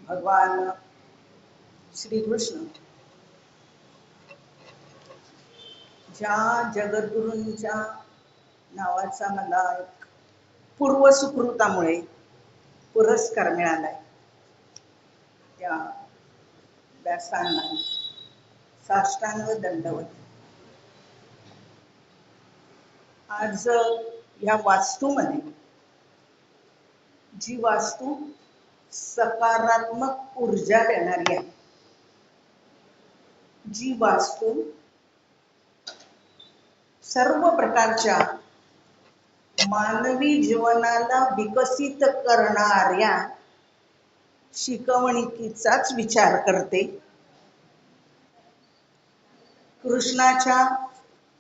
भगवान श्रीकृष्ण ज्या जगद्गुरूंच्या नावाचा मला एक पूर्वसुकृतामुळे पुरस्कार मिळालाय, त्या व्यासांना साष्टांग दंडवत. आज या वास्तूमध्ये जी वास्तू सकारात्मक ऊर्जा देणारी आहे, जी वास्तू सर्व प्रकारच्या मानवी जीवनाला विकसित करणाऱ्या शिकवणीचाच विचार करते. कृष्णाच्या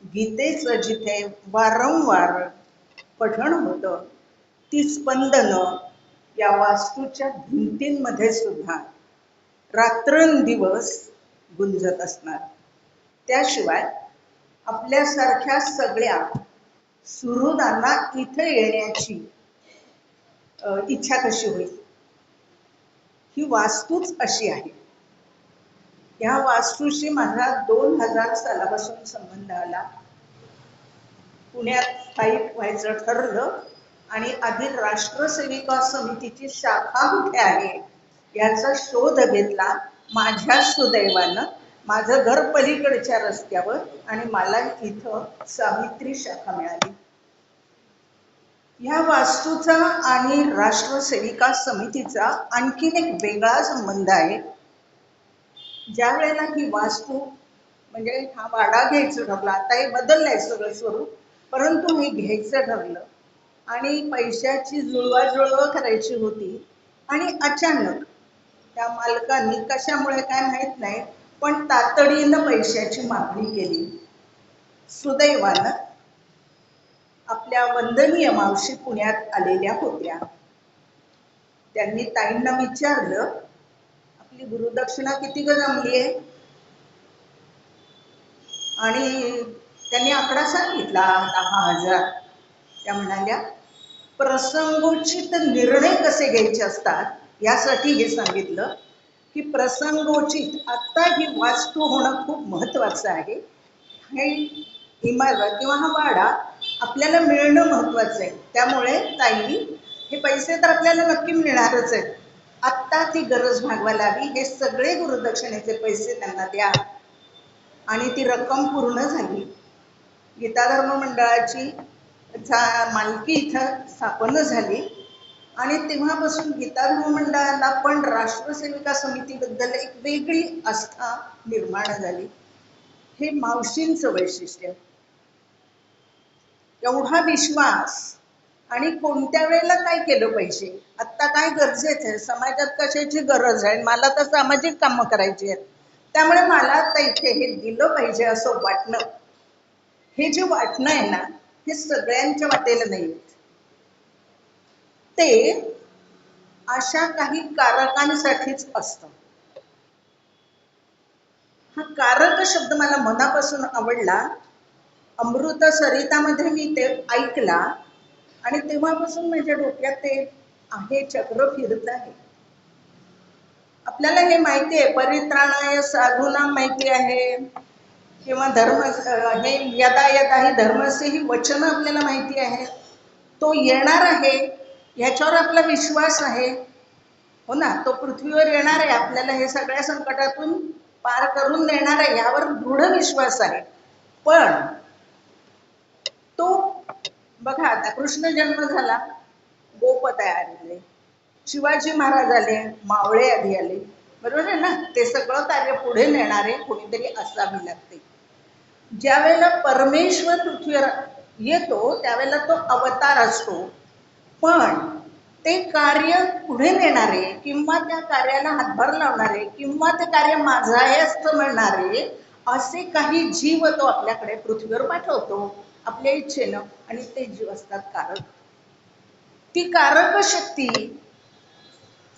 गीतेचं जिथे वारंवार पठण होतं, ती स्पंदनं या वास्तूच्या भिंतींमध्ये सुद्धा रात्रंदिवस गुंजत असणार. त्याशिवाय आपल्यासारख्या सगळ्या सुहृदांना इथे येण्याची इच्छा कशी होईल? ही वास्तूच अशी आहे. या वास्तूशी माझा 2000 सालापासून संबंध आला. पुण्यात स्थायिक व्हायचं ठरलं आणि आधी राष्ट्रसेविका समितीची शाखा कुठे आहे याचा शोध घेतला. माझ्या सुदैवानं माझं घर पलीकडच्या रस्त्यावर आणि मला इथं सावित्री शाखा मिळाली. या वास्तूचा आणि राष्ट्रसेविका समितीचा आणखीन एक वेगळा संबंध आहे. ज्या वेळेला ही वास्तू म्हणजे हा वाडा घ्यायचं ठरला, आता हे बदललंय सगळं स्वरूप, परंतु हे घ्यायचं ठरलं आणि पैशाची जुळवाजुळव करायची होती आणि अचानक त्या मालकांनी कशामुळे काय माहित नाही पण तातडीनं पैशाची मागणी केली. सुदैवानं आपल्या वंदनीय मावशी पुण्यात आलेल्या होत्या. त्यांनी ताईंना विचारलं, आपली गुरुदक्षिणा किती ग जमली आहे? आणि त्यांनी आकडा सांगितला 10,000. त्या म्हणाल्या, प्रसंगोचित निर्णय कसे घ्यायचे असतात यासाठी हे सांगितलं की प्रसंगोचित आता ही वास्तू होणं खूप महत्वाचं आहे. हे इमारत किंवा हा वाडा आपल्याला मिळणं महत्वाचं आहे. त्यामुळे ताई, हे पैसे तर आपल्याला नक्की मिळणारच आहेत, आत्ता ती गरज भागवायला हवी. हे सगळे गुरुदक्षिणेचे पैसे त्यांना द्या. आणि ती रक्कम पूर्ण झाली. गीता धर्म मंडळाची मालकी इथं स्थापन झाली आणि तेव्हापासून गीता धर्म मंडळाला पण राष्ट्रसेविका समितीबद्दल एक वेगळी आस्था निर्माण झाली. हे मावशींचं वैशिष्ट्य. एवढा विश्वास आणि कोणत्या वेळेला काय केलं पाहिजे, आत्ता काय गरजेचं आहे, समाजात कशाची गरज आहे, मला तर सामाजिक कामं करायची आहेत, त्यामुळे मला आता इथे हे दिलं पाहिजे असं वाटणं, हे जे वाटणं आहे ना, हे सगळ्यांच्या वाटेला नाही येत. ते अशा काही कारकांसाठीच असतं. हा कारक शब्द मला मनापासून आवडला. अमृत सरितामध्ये मी ते ऐकला आणि तेव्हापासून माझ्या डोक्यात ते आहे, चक्र फिरत आहे. आपल्याला हे माहिती आहे, परित्राणाय साधूना माहिती आहे किंवा धर्म हे यदा यदा ही धर्मसे ही वचन आपल्याला माहिती आहे. तो येणार आहे ह्याच्यावर आपला विश्वास आहे. हो ना, तो पृथ्वीवर येणार आहे, आपल्याला हे सगळ्या संकटातून पार करून देणार आहे यावर दृढ विश्वास आहे. पण तो बघा, आता कृष्ण जन्म झाला, गोप तयार झाले, शिवाजी महाराज आले, मावळे आधी आले, बरोबर आहे ना. ते सगळं कार्य पुढे नेणारे कोणीतरी असावी लागते. ज्या वेळेला परमेश्वर पृथ्वीवर येतो त्यावेळेला तो अवतार असतो, पण ते कार्य पुढे नेणारे किंवा त्या कार्याला हातभार लावणारे किंवा ते कार्य माझं आहे असं म्हणणारे असे काही जीव तो आपल्याकडे पृथ्वीवर पाठवतो आपल्या इच्छेनं, आणि ते जीव असतात कारक. ती कारक शक्ती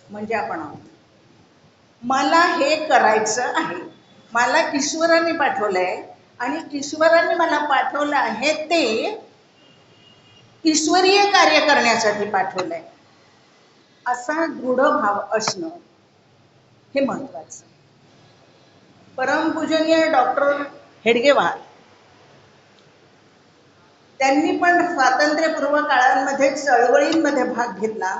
म्हणजे आपण आहोत. मला हे करायचं आहे, मला ईश्वराने पाठवलंय आणि ईश्वराने मला पाठवलं आहे ते ईश्वरीय कार्य करण्यासाठी पाठवलंय, असा दृढ भाव असणं हे महत्वाचं. परमपूजनीय डॉक्टर हेडगेवार त्यांनी पण स्वातंत्र्यपूर्व काळांमध्ये चळवळींमध्ये भाग घेतला.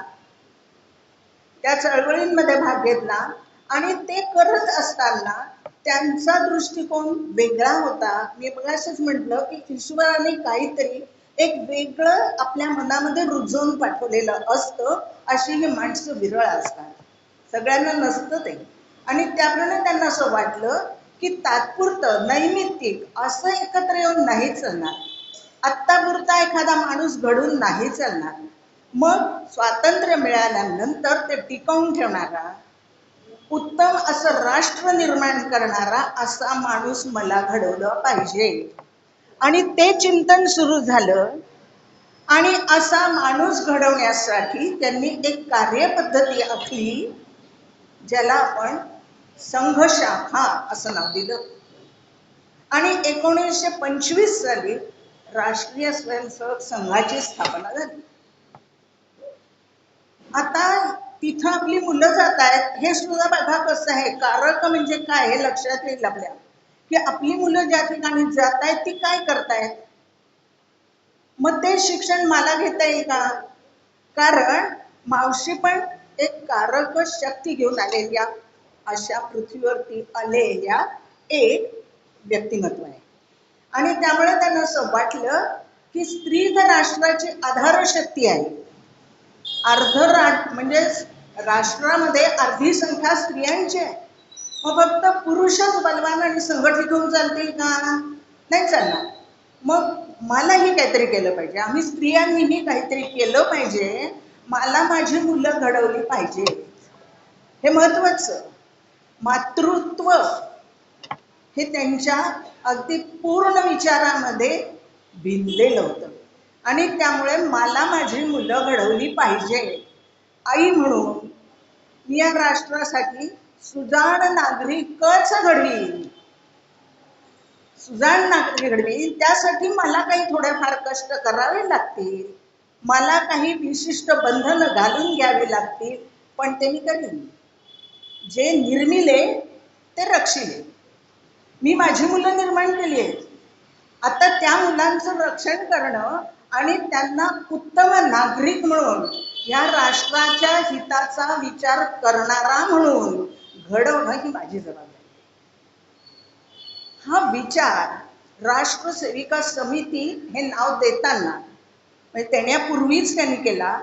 त्या चळवळींमध्ये भाग घेतला आणि ते करत असताना त्यांचा दृष्टिकोन वेगळा होता. मी मगाशीच म्हटलं की ईश्वराने काहीतरी एक वेगळं आपल्या मनामध्ये रुजवून पाठवलेलं असतं. अशी ही माणसं विरळ असतात, सगळ्यांना नसतं ते. आणि त्याप्रमाणे त्यांना असं वाटलं की तात्पुरतं नैमित्तिक असं एकत्र येऊन नाही चालणार, आत्तापुरता एखादा माणूस घडून नाही चालणार. मग स्वातंत्र्य मिळाल्यानंतर ते टिकवून ठेवणारा, उत्तम असं राष्ट्र निर्माण करणारा असा माणूस मला घडवलं पाहिजे. आणि ते चिंतन सुरू झालं. आणि असा माणूस घडवण्यासाठी त्यांनी एक कार्यपद्धती आखली, ज्याला आपण संघशाखा असं नाव दिलं. आणि 1925 साली राष्ट्रीय स्वयंसेवक संघाची स्थापना झाली. आता तिथं आपली मुलं जात आहेत, हे सुद्धा बघा कसं आहे. कारक म्हणजे काय हे लक्षात येईल आपल्या, की आपली मुलं ज्या ठिकाणी जात आहेत ती काय करतायत. मग ते शिक्षण मला घेता येईल का? कारण मावशी पण एक कारक शक्ती घेऊन आलेल्या, अशा पृथ्वीवरती आलेल्या एक व्यक्तिमत्व आहे. आणि त्यामुळे त्यांना असं वाटलं की स्त्री तर राष्ट्राची आधार शक्ती आहे. म्हणजे राष्ट्रामध्ये अर्धी संख्या स्त्रियांची आहे. मग फक्त पुरुषच बलवान आणि संघटित होऊन चालतील का? नाही चालणार. मग मलाही काहीतरी केलं पाहिजे, आम्ही स्त्रियांनीही काहीतरी केलं पाहिजे. मला माझी मुलं घडवली पाहिजे, हे महत्वाचं. मातृत्व हे त्यांच्या अगदी पूर्ण विचारामध्ये भिनलेलं होतं. आणि त्यामुळे मला माझी मुलं घडवली पाहिजे. आई म्हणून मी या राष्ट्रासाठी सुजाण नागरिकच घडवीन, सुजाण नागरिक घडवीन. त्यासाठी मला काही थोडेफार कष्ट करावे लागतील, मला काही विशिष्ट बंधन घालून घ्यावी लागतील, पण ते मी करीन. जे निर्मिले ते रक्षिले. मी माझी मुलं निर्माण केली आहेत. आता त्या मुलांचं रक्षण करणं आणि त्यांना उत्तम नागरिक म्हणून, या राष्ट्राच्या हिताचा विचार करणारा म्हणून घडवणं ही माझी जबाबदारी. हा विचार राष्ट्रसेविका समिती हे नाव देताना, म्हणजे देण्यापूर्वीच त्यांनी केला.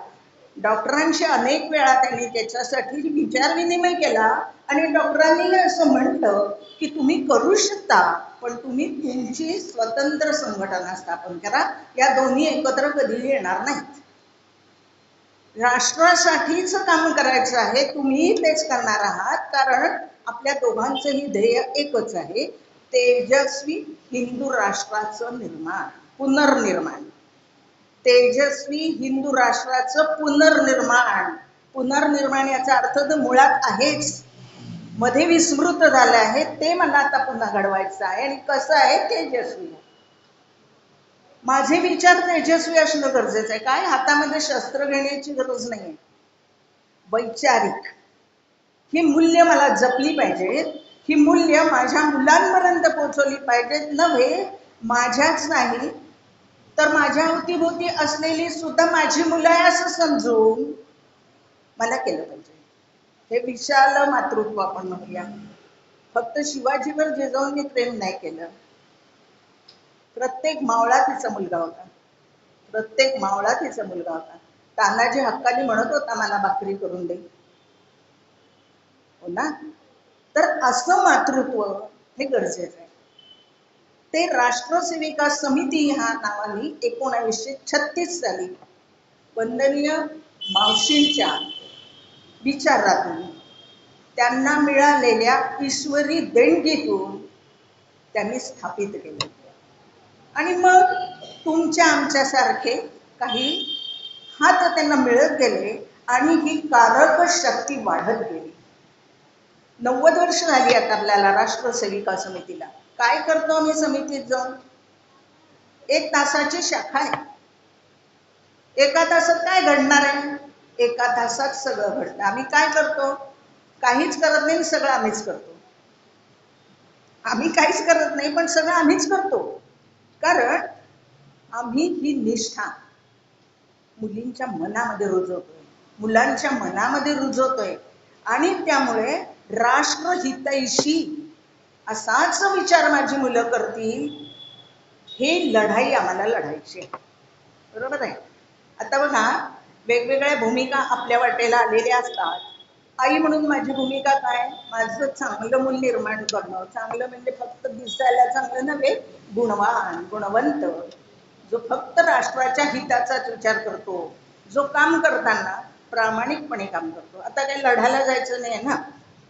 डॉक्टरांशी अनेक वेळा त्यांनी त्याच्यासाठी विचार विनिमय केला. आणि डॉक्टरांनी असं म्हटलं की तुम्ही करू शकता, पण तुम्ही तुमची स्वतंत्र संघटना स्थापन करा. या दोन्ही एकत्र कधीही येणार नाहीत. राष्ट्रासाठीच काम करायचं आहे, तुम्ही तेच करणार आहात. कारण आपल्या दोघांचंही ध्येय एकच आहे, तेजस्वी हिंदू राष्ट्राचं निर्माण, पुनर्निर्माण. तेजस्वी हिंदू राष्ट्राचं पुनर्निर्माण. पुनर्निर्माण याचा अर्थ तर मुळात आहेच, मध्ये विस्मृत झालं आहे, ते मला आता पुन्हा घडवायचं आहे. आणि कसं आहे? तेजस्वी. माझे विचार तेजस्वी असणं गरजेचं आहे. काय? हातामध्ये शस्त्र घेण्याची गरज नाही. वैचारिक ही मूल्य मला जपली पाहिजेत. ही मूल्य माझ्या मुलांपर्यंत पोहोचवली पाहिजेत. नव्हे माझ्याच नाही तर माझ्या अवतीभोवती असलेली सुद्धा माझी मुलं आहे असं समजून मला केलं पाहिजे. हे विशाल मातृत्व आपण म्हणूया. फक्त शिवाजीवर जिजाऊंनी प्रेम नाही केलं. प्रत्येक मावळा तिचा मुलगा होता, प्रत्येक मावळा तिचा मुलगा होता. तानाजी हक्कानी म्हणत होता मला भाकरी करून दे, हो ना? तर असं मातृत्व हे गरजेचं आहे. ते राष्ट्रसेविका समिती ह्या नावाने 1936 साली वंदनीय मावशींच्या विचारातून, त्यांना मिळालेल्या ईश्वरी देणगीतून त्यांनी स्थापित केलं. आणि मग तुमच्या आमच्यासारखे काही हात त्यांना मिळत गेले आणि ही कारक शक्ती वाढत गेली. 90 वर्ष झाली आता आपल्याला राष्ट्रसेविका समितीला. काय करतो आम्ही समितीत जाऊन? 1 तासाची शाखा आहे. 1 तासात काय घडणार आहे? 1 तासात सगळं घडतं. आम्ही काय करतो? काहीच करत नाही, सगळं आम्हीच करतो. आम्ही काहीच करत नाही, पण सगळं आम्हीच करतो. कारण आम्ही ही निष्ठा मुलींच्या मनामध्ये रुजवतोय, मुलांच्या मनामध्ये रुजवतोय, आणि त्यामुळे राष्ट्रहितैषी असाच विचार माझी मुलं करतील, ही लढाई आम्हाला लढायची आहे. बरोबर आहे. आता बघा, वेगवेगळ्या भूमिका आपल्या वाटेला आलेल्या असतात. आई म्हणून माझी भूमिका काय? माझं चांगलं मूल निर्माण करणं. चांगलं म्हणजे फक्त दिसायला चांगलं नव्हे, गुणवान, गुणवंत, जो फक्त राष्ट्राच्या हिताचाच विचार करतो, जो काम करताना प्रामाणिकपणे काम करतो. आता काही लढायला जायचं नाही ना,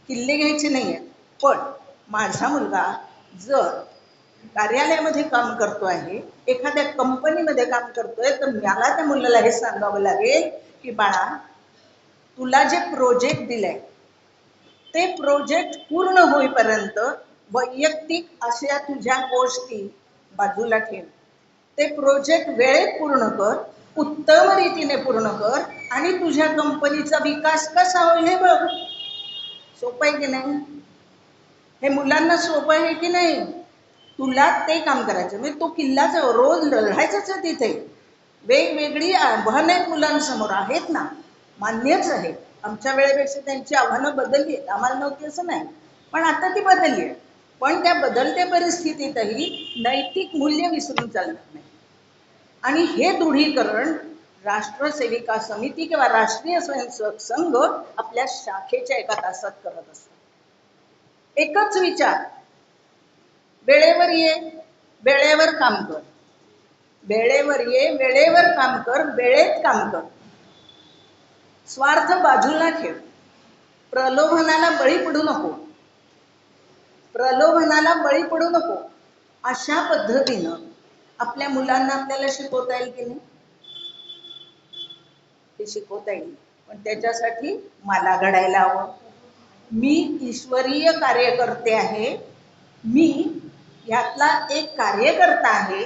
किल्ले घ्यायचे नाहीये, पण माझा मुलगा जर कार्यालयामध्ये काम करतो आहे, एखाद्या कंपनीमध्ये काम करतोय, तर मला त्या मुलाला हे सांगावं लागेल की बाळा, तुला जे प्रोजेक्ट दिलंय ते प्रोजेक्ट पूर्ण होईपर्यंत वैयक्तिक अशा तुझ्या गोष्टी बाजूला ठेव. ते प्रोजेक्ट वेळेत पूर्ण कर, उत्तम रीतीने पूर्ण कर, आणि तुझ्या कंपनीचा विकास कसा होईल हे बघ. सोपं आहे की नाही? हे मुलांना सोपं आहे की नाही? तुला ते काम करायचं. म्हणजे तो किल्लाच रोज लढायचंच आहे तिथे. वेगवेगळी आव्हानं आहेत मुलांसमोर, आहेत ना, मान्यच आहे. आमच्या वेळेपेक्षा त्यांची आव्हानं बदलली आहेत, आम्हाला नव्हती असं नाही, पण आता ती बदलली आहे. पण त्या बदलत्या परिस्थितीतही नैतिक मूल्य विसरून चालणार नाही. आणि हे दृढीकरण राष्ट्रसेविका समिती किंवा राष्ट्रीय स्वयंसेवक संघ आपल्या शाखेच्या एका तासात करत असतो. एकच विचार, वेळेवर ये, वेळेवर काम कर. वेळेवर ये, वेळेवर काम कर, वेळेत काम कर. स्वार्थ बाजूला ठेव. प्रलोभनाला बळी पडू नको. प्रलोभनाला बळी पडू नको. अशा पद्धतीनं आपल्या मुलांना आपल्याला शिकवता येईल की नाही? ते शिकवता येईल, पण त्याच्यासाठी मला घडायला हवं. मी ईश्वरीय कार्यकर्ते आहे. मी यातला एक कार्यकर्ता आहे,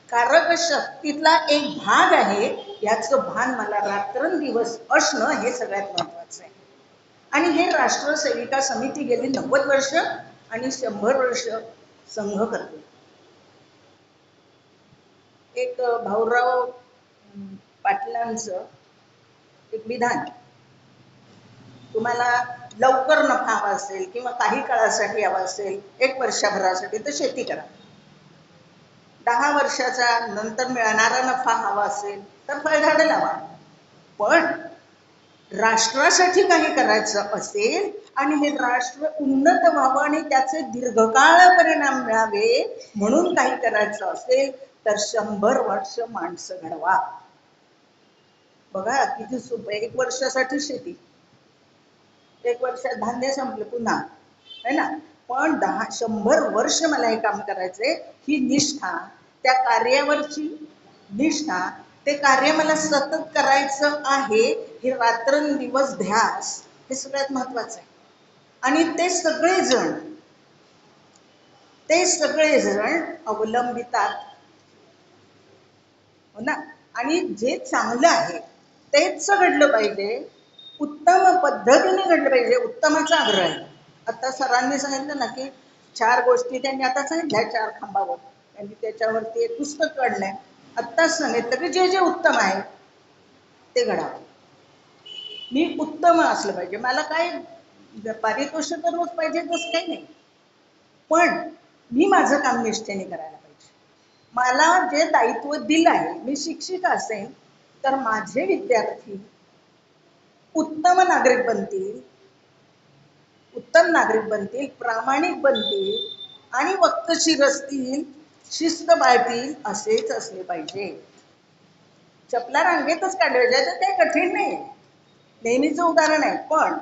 कारक शक्तीतला एक भाग आहे. याचं भान मला रात्रंदिवस असणं हे सगळ्यात महत्वाचं आहे. आणि हे राष्ट्रसेविका समिती गेली 90 वर्ष आणि 100 वर्ष संघ करते. एक भाऊराव पाटलांचं एक विधान, तुम्हाला लवकर नफा हवा असेल किंवा काही काळासाठी हवा असेल, 1 वर्षभरासाठी, तर शेती करा. 10 वर्षाचा नंतर मिळणारा नफा हवा असेल तर फळझाडं लावा. पण राष्ट्रासाठी काही करायचं असेल आणि हे राष्ट्र उन्नत व्हावं आणि त्याचे दीर्घकाळ परिणाम मिळावे म्हणून काही करायचं असेल तर 100 वर्ष माणसं घडवा. बघा किती सोपं आहे. 1 वर्षासाठी शेती, 1 वर्षात धान्य संपलं पुन्हा, है ना. पण 100 वर्ष मला हे काम करायचंय, ही निष्ठा, त्या कार्यावरची निष्ठा, ते कार्य मला सतत करायचं आहे, हे रात्रंदिवस ध्यास, हे सगळ्यात महत्वाचं आहे. आणि ते सगळेजण अवलंबितात, हो ना. आणि जे चांगलं आहे तेच घडलं पाहिजे, उत्तम पद्धतीने घडलं पाहिजे, उत्तमाचा आग्रह आहे. आता सरांनी सांगितलं ना की 4 गोष्टी त्यांनी आता सांगितल्या, 4 खांबावर त्यांनी त्याच्यावरती एक पुस्तक काढलंय. आत्ताच सांगितलं की जे जे उत्तम आहे ते घडावं. मी उत्तम असलं पाहिजे. मला काय पारितोषिक रोज पाहिजे तसं काही नाही, पण मी माझं काम निष्ठेने करायला पाहिजे. मला जे दायित्व दिलं आहे, मी शिक्षिका असेल तर माझे विद्यार्थी उत्तम नागरिक बनतील, उत्तम नागरिक बनतील, प्रामाणिक बनतील आणि वक्तशीर असतील, शिस्त पाळतील, असेच असले पाहिजे. चपला रांगेतच काढायच्या तर ते कठीण नाही, नेहमीचं उदाहरण आहे, पण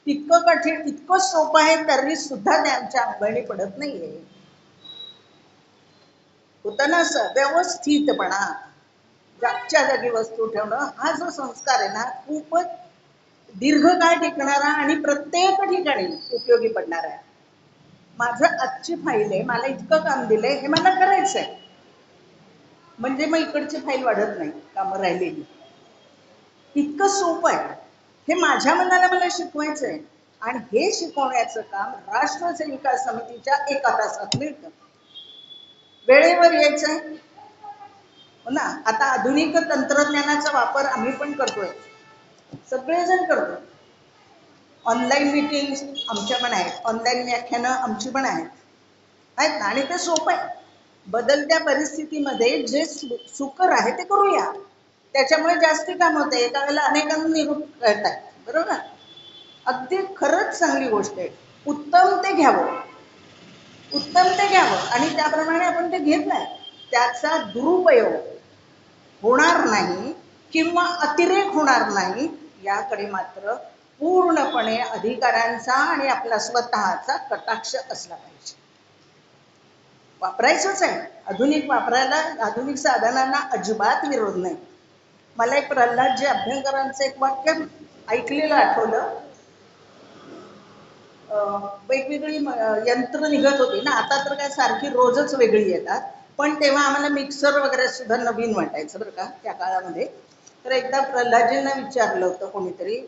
इतकं कठीण, इतकं सोपं आहे तरी सुद्धा त्यांच्या अंगणी पडत नाहीये. होतं ना असं व्यवस्थितपणा, जागच्या जागी वस्तू ठेवणं, हा जो संस्कार आहे ना, खूपच दीर्घकाळ टिकणारा आणि प्रत्येक ठिकाणी उपयोगी पडणार आहे. माझं आजची फाईल आहे, मला इतकं काम दिलंय, हे मला करायचंय, म्हणजे मग इकडची फाईल वाढत नाही, कामं राहिलेली. इतकं सोपं आहे हे, माझ्या मनाला मला शिकवायचंय. आणि हे शिकवण्याचं काम राष्ट्रसेविका समितीच्या एका तासात मिळतं. वेळेवर यायचंय हो ना. आता आधुनिक तंत्रज्ञानाचा वापर आम्ही पण करतोय, सगळेजण करतोय. ऑनलाईन मीटिंग आमच्या पण आहेत, ऑनलाईन व्याख्यानं आमची पण आहेत ना. आणि ते सोपं आहे. बदलत्या परिस्थितीमध्ये जे सुकर आहे ते करूया, त्याच्यामुळे जास्ती काम होते. एका वेळेला अनेकांना निरोप कळतात, बरोबर. अगदी खरंच चांगली गोष्ट आहे. उत्तम ते घ्यावं, उत्तम ते घ्यावं आणि त्याप्रमाणे आपण ते घेतलंय. त्याचा दुरुपयोग होणार नाही किंवा अतिरेक होणार नाही याकडे मात्र पूर्णपणे अधिकाऱ्यांचा आणि आपला स्वतःचा कटाक्ष असला पाहिजे. वापरायचंच आहे, आधुनिक वापरायला, आधुनिक साधनांना अजिबात विरोध नाही. मला एक प्रल्हादजी अभ्यंकरांचं एक वाक्य ऐकलेलं आठवलं. वेगवेगळी यंत्र निघत होती ना, आता तर काय सारखी रोजच वेगळी येतात, पण तेव्हा आम्हाला मिक्सर वगैरे सुद्धा नवीन वाटायचं बरं का त्या काळामध्ये. तर एकदा प्रल्हादजींना विचारलं होतं कोणीतरी,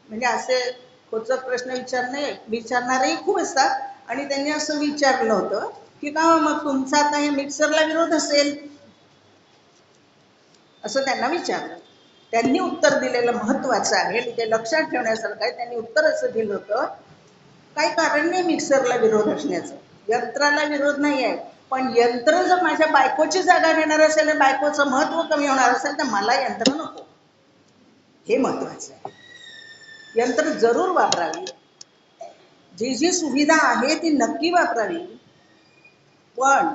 म्हणजे असे खोचक प्रश्न विचारणारेही खूप असतात, आणि त्यांनी असं विचारलं होतं की का मग तुमचा आता हे मिक्सरला विरोध असेल, असं त्यांना विचारलं. त्यांनी उत्तर दिलेलं महत्वाचं आहे, ते लक्षात ठेवण्यासारखं आहे. त्यांनी उत्तर असं दिलं होतं, काही कारण नाही मिक्सरला विरोध असण्याचं, यंत्राला विरोध नाही आहे, पण यंत्र जर माझ्या बायकोची जागा घेणार असेल आणि बायकोचं महत्व कमी होणार असेल तर मला यंत्र नको, हे महत्वाचं आहे. यंत्र जरूर वापरावी, जी जी सुविधा आहे ती नक्की वापरावी, पण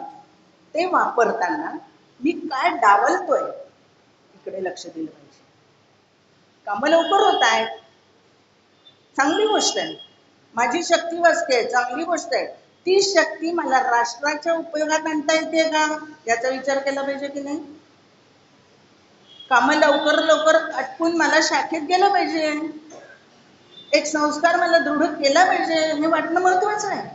ते वापरताना मी काय डावलतोय इकडे लक्ष दिलं पाहिजे. कामं लवकर होत आहेत, चांगली गोष्ट आहे, माझी शक्ती वाचते, चांगली गोष्ट आहे. ती शक्ती मला राष्ट्राच्या उपयोगात आणता येते का याचा विचार केला पाहिजे की नाही. कामं लवकर लवकर आटपून मला शाखेत गेलं पाहिजे, एक संस्कार मला दृढ केला पाहिजे, हे वाटणं महत्वाचं आहे.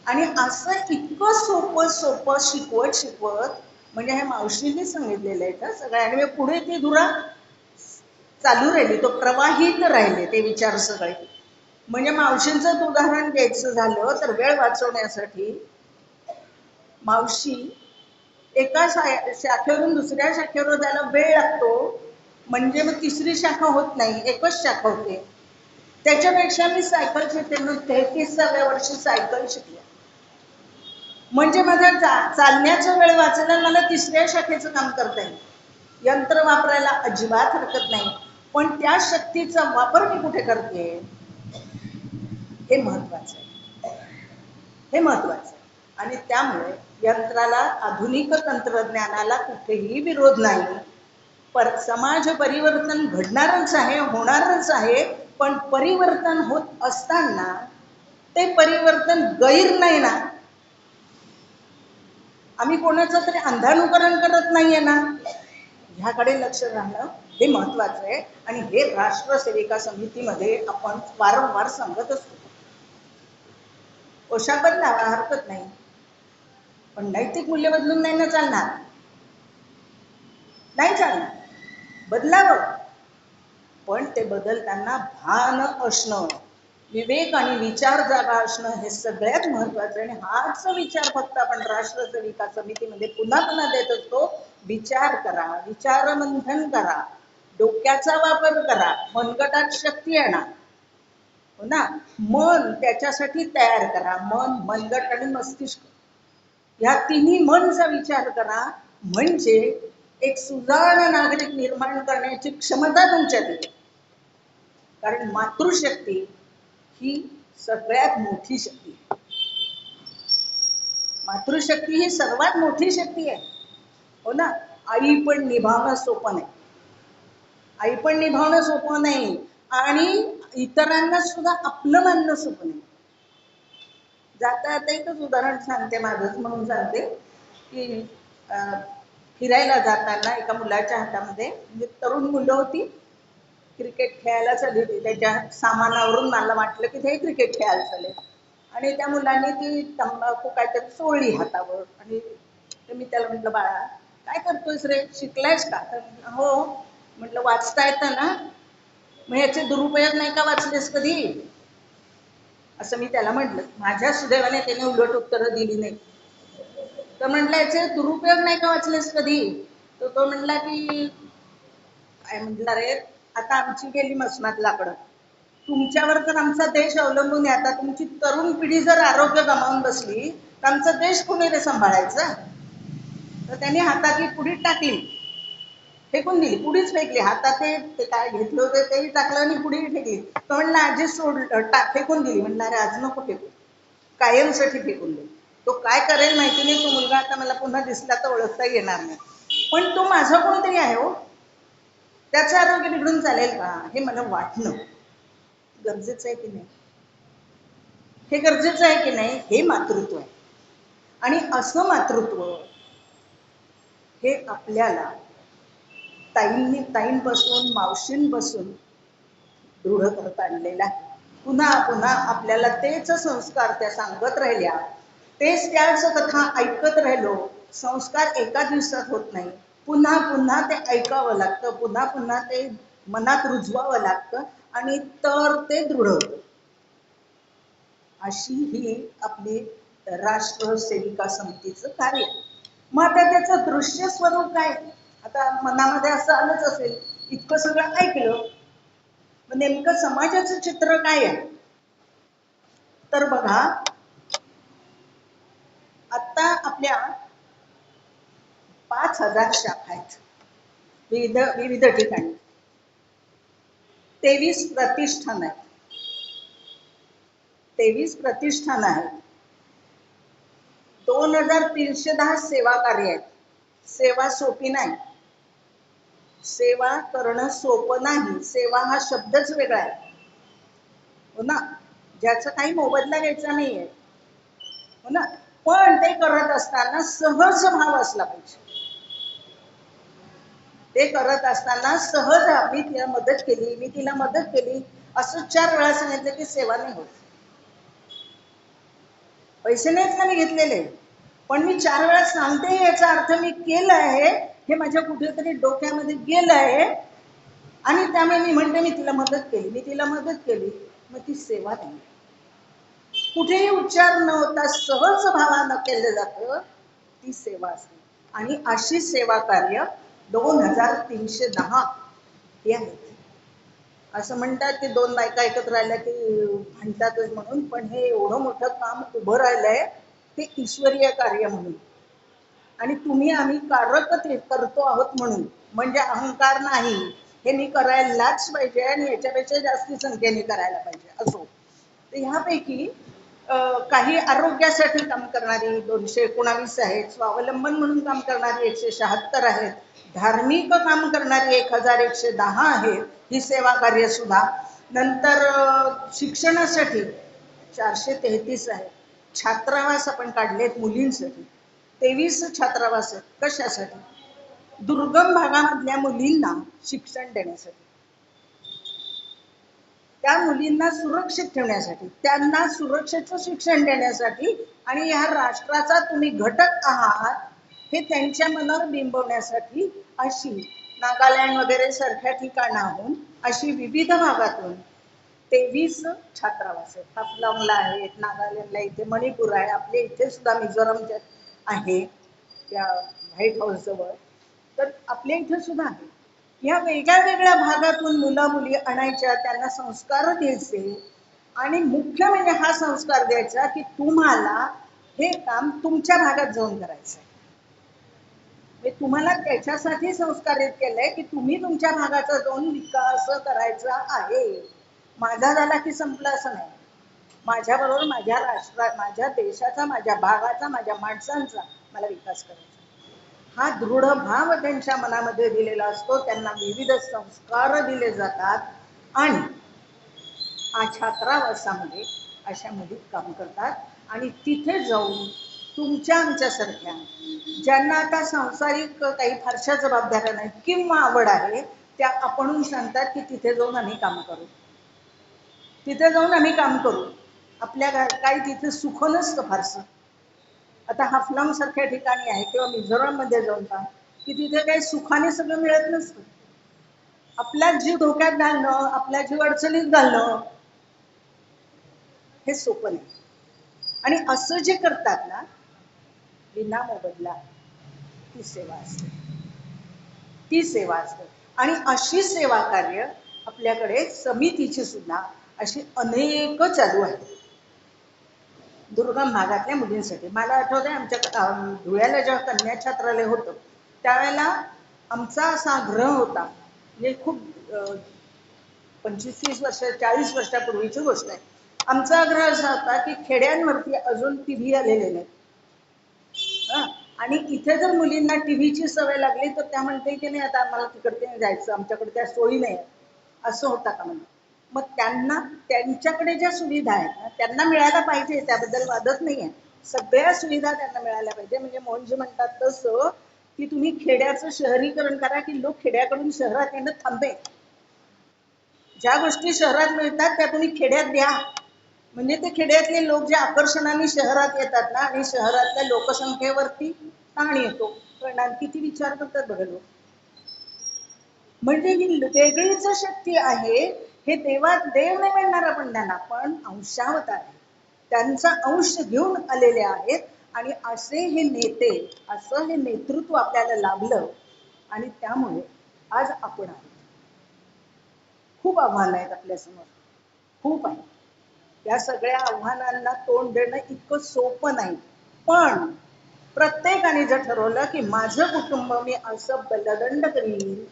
आणि असं इतकं सोपं सोपं शिकवत शिकवत, म्हणजे हे मावशींनी सांगितलेलं आहे का सगळ्यांनी, पुढे ती धुरा चालू राहिली, तो प्रवाहित राहिले ते विचार सगळे. म्हणजे मावशींचं उदाहरण घ्यायचं झालं तर वेळ वाचवण्यासाठी मावशी एका शाखेवरून दुसऱ्या शाखेवर जायला वेळ लागतो, म्हणजे मग तिसरी शाखा होत नाही, एकच शाखा होते. त्याच्यापेक्षा मी सायकल शिकते, मग 33व्या वर्षी सायकल शिकले, म्हणजे माझा चालण्याचा वेळ वाचला, मला तिसऱ्या शाखेचं काम करता येईल. यंत्र वापरायला अजिबात हरकत नाही, पण त्या शक्तीचा वापर मी कुठे करते हे महत्वाचं आहे, हे महत्वाचं आहे. आणि त्यामुळे यंत्राला, आधुनिक तंत्रज्ञानाला कुठेही विरोध नाही. समाज परिवर्तन घडणारच आहे, होणारच आहे, पण परिवर्तन होत असताना ते परिवर्तन गैर नाही ना, आम्ही कोणाचं तरी अंधानुकरण करत नाहीये ना, ह्याकडे लक्ष राहणं हे महत्वाचं आहे. आणि हे राष्ट्रसेविका समितीमध्ये आपण वारंवार सांगत असतो. पोशाख बदलावा हरकत नाही, पण नैतिक मूल्य बदलून नाही ना चालणार, नाही चालणार, बदलावं, पण ते बदलताना भान असणं, विवेक आणि विचार जागा असणं हे सगळ्यात महत्वाचं आहे. आणि हाच विचार फक्त आपण राष्ट्रसेविका समितीमध्ये पुन्हा पुन्हा देत असतो. विचार करा, विचारमंथन करा, डोक्याचा वापर करा, मनगटात शक्ती आणा, हो ना. मन त्याच्यासाठी तयार करा, मन, मनगट आणि मस्तिष्क या तिन्ही मनचा विचार करा, म्हणजे एक सुजाण नागरिक निर्माण करण्याची क्षमता तुमच्यात येते. कारण मातृशक्ती ही सगळ्यात मोठी शक्ती आहे, मातृशक्ती ही सर्वात मोठी शक्ती आहे, हो ना. आई पण निभावणं सोपं नाही, आई पण निभावणं सोपं नाही, आणि इतरांना सुद्धा आपलं मानणं सोपं नाही. जाता आता एकच उदाहरण सांगते, माझंच म्हणून सांगते की फिरायला जाताना एका मुलाच्या हातामध्ये, म्हणजे तरुण मुलं होती, क्रिकेट खेळायला चालली होती, त्याच्या सामानावरून मला वाटलं की ते क्रिकेट खेळायला चालेल, आणि त्या मुलाने ती तंबाखू काहीतरी चोळली हातावर. आणि मी त्याला म्हटलं, बाळा काय करतोयस रे, शिकलायस का? तर हो. म्हटलं वाचता येतं ना, मग याचे दुरुपयोग नाही का वाचलेस कधी? असं मी त्याला म्हटलं. माझ्या सुदैवाने त्याने उलट उत्तरं दिली नाही. तर म्हटलं याचे दुरुपयोग नाही का वाचलेस कधी? तर तो म्हटला की काय म्हटलं रे, आता आमची गेली मसनात लाकडं, तुमच्यावर जर आमचा देश अवलंबून आहे, आता तुमची तरुण पिढी जर आरोग्य गमावून बसली तर आमचा देश कोणी रे सांभाळायचा? तर त्यांनी हातातली पुडी टाकली, फेकून दिली, पुडीच फेकली. हातात ते काय घेतलं होतं तेही टाकलं आणि पुडी फेकली. तो म्हणला आजी सोड, फेकून दिली. म्हणला अरे आज नको फेकू, कायमसाठी फेकून दे. तो काय करेल माहिती नाही. तो मुलगा आता मला पुन्हा दिसला तर ओळखता येणार नाही, पण तो माझा कोणतरी आहे हो. त्याचं आरोग्य बिघडून चालेल का? हे मला वाटणं गरजेचं आहे की नाही? हे गरजेचं आहे की नाही? हे मातृत्व आहे. आणि असं मातृत्व हे आपल्याला ताईंपासून मावशींपासून दृढ करत आणलेला आहे. पुन्हा पुन्हा आपल्याला तेच संस्कार त्या सांगत राहिल्या, तेच त्याच कथा ऐकत राहिलो. संस्कार एका दिवसात होत नाही. पुन्हा पुन्हा ते ऐकावं लागतं, पुन्हा पुन्हा ते मनात रुजवावं लागतं आणि तर ते दृढ होतं. अशी ही आपली राष्ट्र सेविका समितीचं कार्य. मग आता त्याचं दृश्य स्वरूप काय? आता मनामध्ये असं आलंच असेल, इतकं सगळं ऐकलं, मग नेमकं समाजाचं चित्र काय आहे? तर बघा, आता आपल्या 5,000 शाखा आहेत विविध विविध ठिकाणी, 23 प्रतिष्ठान आहेत. 23 प्रतिष्ठान आहेत, 2,310 सेवा कार्य आहेत. सेवा सोपी नाही, सेवा करणं सोपं नाही. सेवा हा शब्दच वेगळा आहे, हो ना. ज्याचा काही मोबदला घ्यायचा नाहीये, हो ना. पण ते करत असताना सहज भाव असला पाहिजे. ते करत असताना सहज, मी तिला मदत केली, मी तिला मदत केली असं 4 वेळा सांगितलं की सेवा नाही होत. पैसे नाहीच ना मी घेतलेले, पण मी 4 वेळा सांगते याचा अर्थ मी केलं आहे, हे माझ्या कुठेतरी डोक्यामध्ये गेलं आहे. आणि त्यामुळे मी म्हणते मी तिला मदत केली, मी तिला मदत केली. मग ती सेवा नाही. कुठेही उच्चार न होता सहज भावानं केलं जातं, ती सेवा असते. आणि अशी सेवा कार्य 2,310 हे आहेत. असं म्हणतात की 2 बायका एकत्र राहिल्या की म्हणतातच म्हणून, पण हे एवढं मोठं काम उभं राहिलंय ते ईश्वरीय कार्य म्हणून. आणि तुम्ही आम्ही कारक ते करतो आहोत म्हणून, म्हणजे अहंकार नाही. हे मी करायलाच पाहिजे आणि याच्यापेक्षा जास्ती संख्येने करायला पाहिजे असो. तर ह्यापैकी काही आरोग्यासाठी काम करणारी 219 आहेत, स्वावलंबन म्हणून काम करणारी 176 आहेत, धार्मिक काम करणारी 1,110 आहेत, ही सेवा कार्य सुद्धा. नंतर शिक्षणासाठी 433 आहेत. छात्रावास आपण काढलेत मुलींसाठी, 23 छात्रावास आहेत. कशासाठी? दुर्गम भागामधल्या मुलींना शिक्षण देण्यासाठी, त्या मुलींना सुरक्षित ठेवण्यासाठी, त्यांना सुरक्षेचं शिक्षण देण्यासाठी आणि ह्या राष्ट्राचा तुम्ही घटक आहात हे त्यांच्या मनावर बिंबवण्यासाठी अशी नागालँड वगैरे सारख्या ठिकाणाहून, अशी विविध भागातून 23 छात्रावास आहेत. हाफलॉंगला आहेत, नागालँडला इथे मणिपूर आहे, आपल्या इथे सुद्धा मिझोरमच्या आहे त्या व्हाईट हाऊस जवळ. तर आपल्या इथे सुद्धा आहे. या वेगळ्या वेगळ्या भागातून मुला मुली आणायच्या, त्यांना संस्कार द्यायचे. आणि मुख्य म्हणजे हा संस्कार द्यायचा की तुम्हाला हे काम तुमच्या भागात जाऊन करायचं आहे. तुम्हाला त्याच्यासाठी संस्कारित केलंय की तुम्ही तुमच्या भागाचा जाऊन विकास करायचा आहे. माझा झाला की संपलं असं नाही. माझ्याबरोबर माझ्या माझ्या देशाचा, माझ्या भागाचा, माझ्या माणसांचा मला विकास करायचा. हा दृढ भाव त्यांच्या मनामध्ये दिलेला असतो. त्यांना विविध संस्कार दिले जातात आणि छात्रावासामध्ये अशा मुली काम करतात. आणि तिथे जाऊन तुमच्या आमच्यासारख्या ज्यांना आता सांसारिक काही फारशा जबाबदाऱ्या नाहीत किंवा आवड आहे, त्या आपणहून सांगतात की तिथे जाऊन आम्ही काम करू, तिथे जाऊन आम्ही काम करू. आपल्या काही तिथे सुख नसतं फारसं. आता हाफलॉंग सारख्या ठिकाणी आहे किंवा मिझोरम मध्ये जाऊन पहा की तिथे काही सुखाने सगळं मिळत नसतं. आपला जीव धोक्यात घालणं, आपला जीव अडचणीत घालणं, हे सोपं नाही. आणि असं जे करतात ना, विना मोबदला, ती सेवा असते. ती सेवा असते. आणि अशी सेवा कार्य आपल्याकडे समितीची सुद्धा अशी अनेक चालू आहेत दुर्गम भागातल्या मुलींसाठी. मला आठवतंय आमच्या धुळ्याला जेव्हा कन्या छात्रालय होतं त्यावेळेला आमचा असा आग्रह होता, म्हणजे खूप 25-30 वर्ष 40 वर्षापूर्वीची गोष्ट आहे. आमचा आग्रह असा होता की खेड्यांवरती अजून टीव्ही आलेले नाही. आणि इथे जर मुलींना टीव्हीची सवय लागली तर त्या म्हणते की नाही आता आम्हाला तिकडे जायचं, आमच्याकडे त्या सोयी नाही असं होता का म्हणजे. मग त्यांना त्यांच्याकडे ज्या सुविधा आहेत ना त्यांना मिळायला पाहिजे, त्याबद्दल वादच नाही आहे. सगळ्या सुविधा त्यांना मिळायला पाहिजे. म्हणजे मोहनजी म्हणतात तसं की तुम्ही खेड्याचं शहरीकरण करा की लोक खेड्याकडून शहरात येणं थांबे. ज्या गोष्टी शहरात मिळतात त्या तुम्ही खेड्यात द्या, म्हणजे ते खेड्यातले लोक जे आकर्षणाने शहरात येतात ना आणि शहरातल्या लोकसंख्येवरती ताण येतो. परिणाम किती विचार करतात बघा लोक. म्हणजे ही वेगळीच शक्ती आहे. हे देव नाही म्हणणार आपण त्यांना, पण अंशावतार आहे. त्यांचा अंश घेऊन आलेले आहेत. आणि असे हे नेते, असं हे नेतृत्व आपल्याला लाभलं आणि त्यामुळे आज आपण आहोत. खूप आव्हानं आहेत आपल्यासमोर, खूप आहे. या सगळ्या आव्हानांना तोंड देणं इतकं सोपं नाही. पण प्रत्येकाने जर ठरवलं की माझं कुटुंब मी असं बलदंड करीन,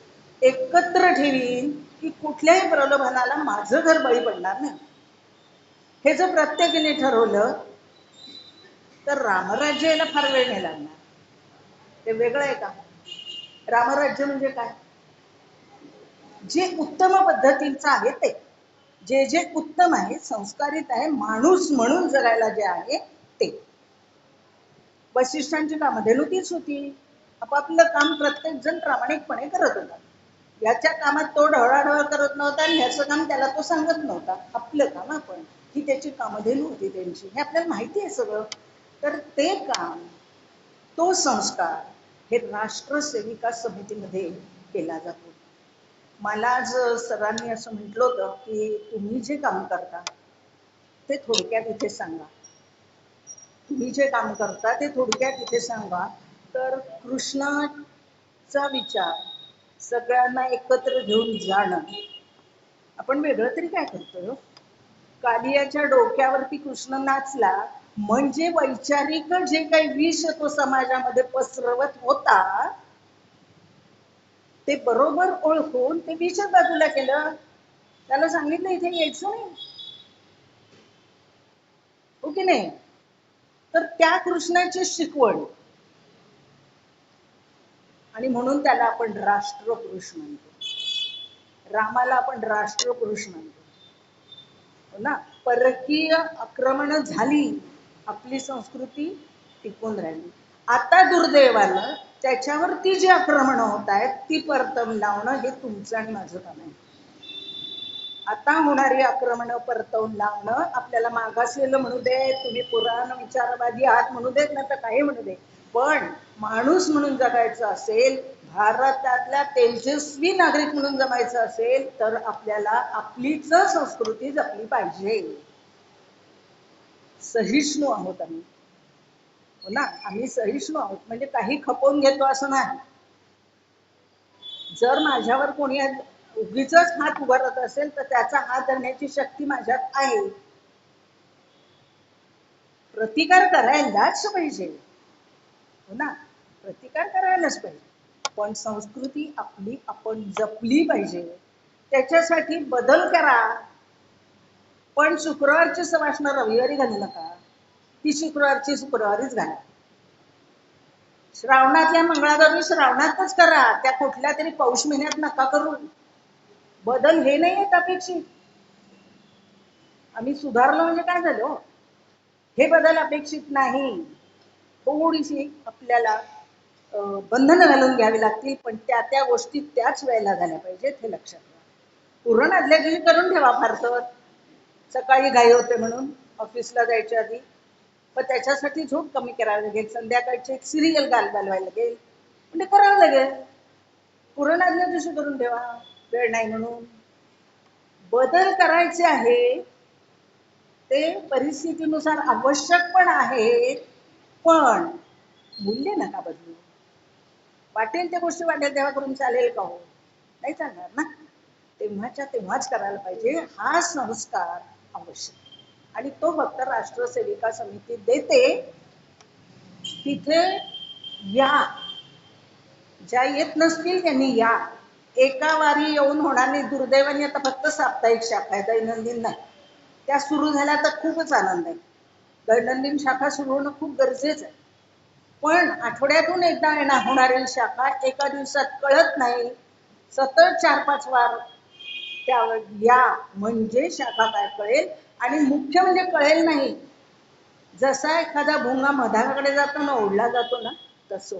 एकत्र ठेवीन की कुठल्याही प्रलोभनाला माझं घर बळी पडणार नाही, हे जर प्रत्येकाने ठरवलं तर रामराज्य यायला फार वेळ नाही लागणार. ते वेगळं आहे का? रामराज्य म्हणजे काय? जे उत्तम पद्धतीचं आहे ते, जे जे उत्तम आहे, संस्कारित आहे, माणूस म्हणून जगायला जे आहे ते. वशिष्ठांची कामधेनू तीच होती. आपापलं काम प्रत्येक जण प्रामाणिकपणे करत होता. याच्या कामात तो ढवळाढवळ करत नव्हता आणि ह्याचं काम त्याला तो सांगत नव्हता. आपलं काम आपण, ही त्याची कामधेनू होती त्यांची. हे आपल्याला माहिती आहे सगळं. तर ते काम, तो संस्कार हे राष्ट्रसेविका समितीमध्ये केला जातो. मला आज सरांनी असं म्हटलं होतं की तुम्ही जे काम करता ते थोडक्यात इथे सांगा. तुम्ही जे काम करता ते थोडक्यात इथे सांगा. तर कृष्णाचा विचार सगळ्यांना एकत्र घेऊन जाणं. आपण वेगळं तरी काय करतोय? कालियाच्या डोक्यावरती कृष्ण नाचला म्हणजे वैचारिक जे काही विष तो समाजामध्ये पसरवत होता ते बरोबर ओळखून ते विषच बाजूला केलं. त्याला सांगितलं इथे यायचं नाही, हो की नाही? तर त्या कृष्णाची शिकवण, आणि म्हणून त्याला आपण राष्ट्रपुरुष म्हणतो. रामाला आपण राष्ट्रपुरुष म्हणतो, हो ना. परकीय आक्रमण झाली, आपली संस्कृती टिकून राहिली. आता दुर्दैवानं त्याच्यावरती जी आक्रमण होत आहेत ती परतवून लावणं हे तुमचं आणि माझं काम आहे. आता होणारी आक्रमण परतवून लावणं, आपल्याला मागासलेलं म्हणू दे, तुम्ही पुराण विचारवादी आहात म्हणू देत, नाही तर काही म्हणू दे, पण माणूस म्हणून जगायचं असेल, भारतातल्या तेजस्वी नागरिक म्हणून जमायचं असेल तर आपल्याला आपलीच संस्कृती जपली पाहिजे. सहिष्णू आहोत आम्ही, हो ना. आम्ही सहिष्णू आहोत म्हणजे काही खपवून घेतो असं नाही. जर माझ्यावर कोणी उगीच हात उभारत असेल तर त्याचा हात धरण्याची शक्ती माझ्यात आहे. प्रतिकार करायलाच पाहिजे, हो ना. प्रतिकार करायलाच पाहिजे. पण संस्कृती आपली आपण जपली पाहिजे. त्याच्यासाठी बदल करा. पण शुक्रवारची सवाष्ण रविवारी घालू नका, ती शुक्रवारची शुक्रवारीच घाला. श्रावणातल्या मंगळागौरी श्रावणातच करा, त्या कुठल्या तरी पौष महिन्यात नका करू. बदल हे नाही आहेत अपेक्षित. आम्ही सुधारलो म्हणजे काय झालं, हे बदल अपेक्षित नाही. थोडीशी आपल्याला बंधनं घालून घ्यावी लागतील, पण त्या त्या गोष्टी त्याच वेळेला झाल्या पाहिजेत, हे लक्षात घ्या. पुरण आदल्या दिवशी करून ठेवा फार तर, सकाळी घाई होते म्हणून ऑफिसला जायच्या आधी. पण त्याच्यासाठी झोप कमी करावी लागेल, संध्याकाळची एक सिरियल घालवायला लागेल, म्हणजे करावं लागेल. पुरण आदल्या दिवशी करून ठेवा, वेळ नाही म्हणून. बदल करायचे आहे ते परिस्थितीनुसार आवश्यक पण आहे, पण मूल्य नका बदलू. वाटेल त्या गोष्टी वाटेल तेव्हा करून चालेल का हो? नाही चालणार ना. तेव्हाच्या तेव्हाच करायला पाहिजे, हा संस्कार आवश्यक. आणि तो फक्त राष्ट्रसेविका समिती देते. तिथे या, ज्या येत नसतील त्यांनी या. एका वारी येऊन होणार नाही. दुर्दैवाने आता फक्त साप्ताहिक शाखा आहे, दैनंदिन नाही. त्या सुरू झाल्या तर खूपच आनंद आहे. दैनंदिन शाखा सुरू होणं खूप गरजेचं आहे. पण आठवड्यातून एकदा येणार होणारी शाखा एका दिवसात कळत नाही. सतत 4-5 वार त्यावर या म्हणजे शाखा काय कळेल. आणि मुख्य म्हणजे कळेल नाही, जसा एखादा भोंगा मधाकडे जातो ना, ओढला जातो ना, तसं.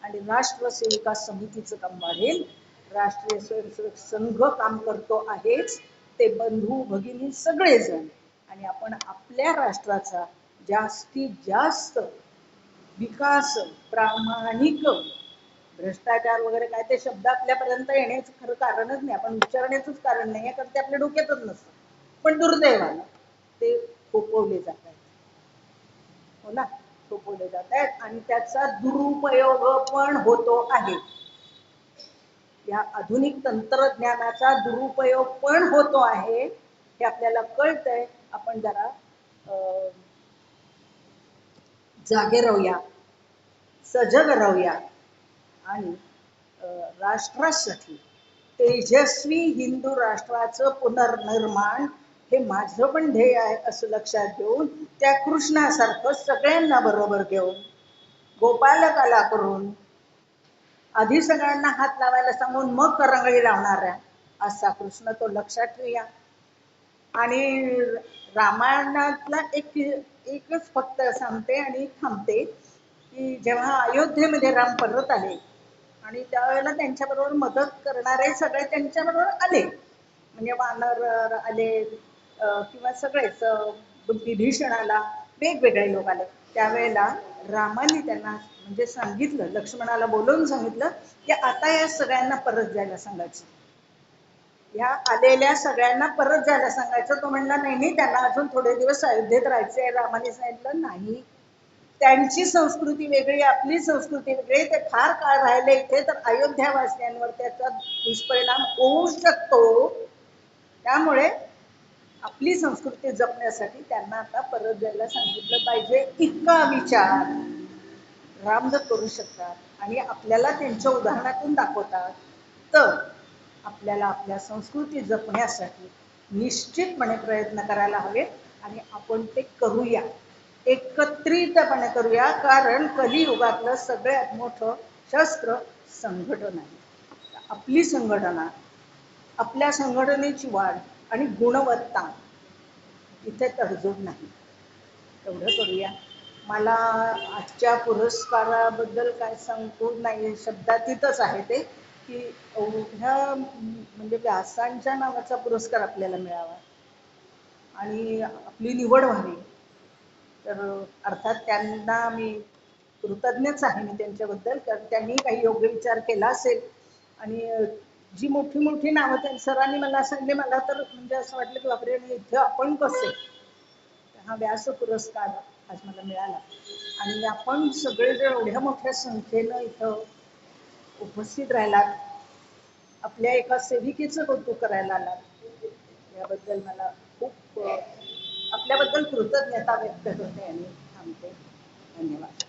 आणि राष्ट्रसेविका समितीचं काम वाढेल. राष्ट्रीय स्वयंसेवक संघ काम करतो आहेच, ते बंधू भगिनी सगळेजण. आणि आपण आपल्या राष्ट्राचा जास्तीत जास्त विकास, प्रामाणिक, भ्रष्टाचार वगैरे काय ते शब्द आपल्यापर्यंत येण्याचं खरं कारणच नाही, आपण उच्चारण्याचंच कारण नाही, कारण ते आपल्या डोक्यातच नसतं. पण दुर्दैवानं ते थोपवले जात आहेत. हो ना, थोपवले जात आहेत आणि त्याचा दुरुपयोग पण होतो आहे. या आधुनिक तंत्रज्ञानाचा दुरुपयोग पण होतो आहे, हे आपल्याला कळतंय. आपण जरा जागे राहूया, सजग राहूया आणि राष्ट्रासाठी, तेजस्वी हिंदू राष्ट्राचं पुनर्निर्माण हे माझं पण ध्येय आहे असं लक्षात घेऊन, त्या कृष्णासारखं सगळ्यांना बरोबर घेऊन, गोपालकाला करून, आधी सगळ्यांना हात लावायला सांगून मग करंगळी लावणाऱ्या असा कृष्ण तो लक्षात ठेवूया. आणि रामायणातला एकच फक्त सांगते आणि थांबते, की जेव्हा अयोध्येमध्ये राम परत आले आणि त्यावेळेला त्यांच्याबरोबर मदत करणारे सगळे त्यांच्याबरोबर आले, म्हणजे वानर आले किंवा सगळेच, विभीषण आला, वेगवेगळे लोक आले. त्यावेळेला रामाने त्यांना म्हणजे सांगितलं, लक्ष्मणाला बोलवून सांगितलं की आता या सगळ्यांना परत जायला सांगायचं. या आलेल्या सगळ्यांना परत जायला सांगायचं. तो म्हणला नाही नाही, त्यांना अजून थोडे दिवस अयोध्येत राहायचंय. रामाने सांगितलं नाही, त्यांची संस्कृती वेगळी, आपली संस्कृती वेगळी, ते फार काळ राहिले इथे तर अयोध्यावासियांवर त्याचा दुष्परिणाम होऊ शकतो. त्यामुळे आपली संस्कृती जपण्यासाठी त्यांना आता परत जायला सांगितलं पाहिजे. इतका विचार राम जर करू शकतात आणि आपल्याला त्यांच्या उदाहरणातून दाखवतात, तर आपल्याला आपल्या संस्कृती जपण्यासाठी निश्चितपणे प्रयत्न करायला हवे. आणि आपण ते करूया, एकत्रितपणे करूया. कारण कलियुगातलं सगळ्यात मोठं शस्त्र संघटन आहे. आपली संघटना, आपल्या संघटनेची वाढ आणि गुणवत्ता इथे तडजोड नाही, तेवढं करूया. मला आजच्या पुरस्काराबद्दल काय सांगतो नाही, शब्दातीतच आहे ते, की एवढ्या म्हणजे व्यासांच्या नावाचा पुरस्कार आपल्याला मिळावा आणि आपली निवड व्हावी. तर अर्थात त्यांना मी कृतज्ञच आहे मी त्यांच्याबद्दल, कारण त्यांनी काही योग्य विचार केला असेल. आणि जी मोठी मोठी नावं त्या सरांनी मला सांगितले, मला तर म्हणजे असं वाटलं की बापरे, इथं आपण कसे. हा व्यास पुरस्कार आज मला मिळाला आणि आपण सगळे जर एवढ्या मोठ्या संख्येनं इथं उपस्थित राहिलात, आपल्या एका सेविकेचं कौतुक करायला आलात, याबद्दल मला खूप आपल्याबद्दल कृतज्ञता व्यक्त करते आणि थांबते. धन्यवाद.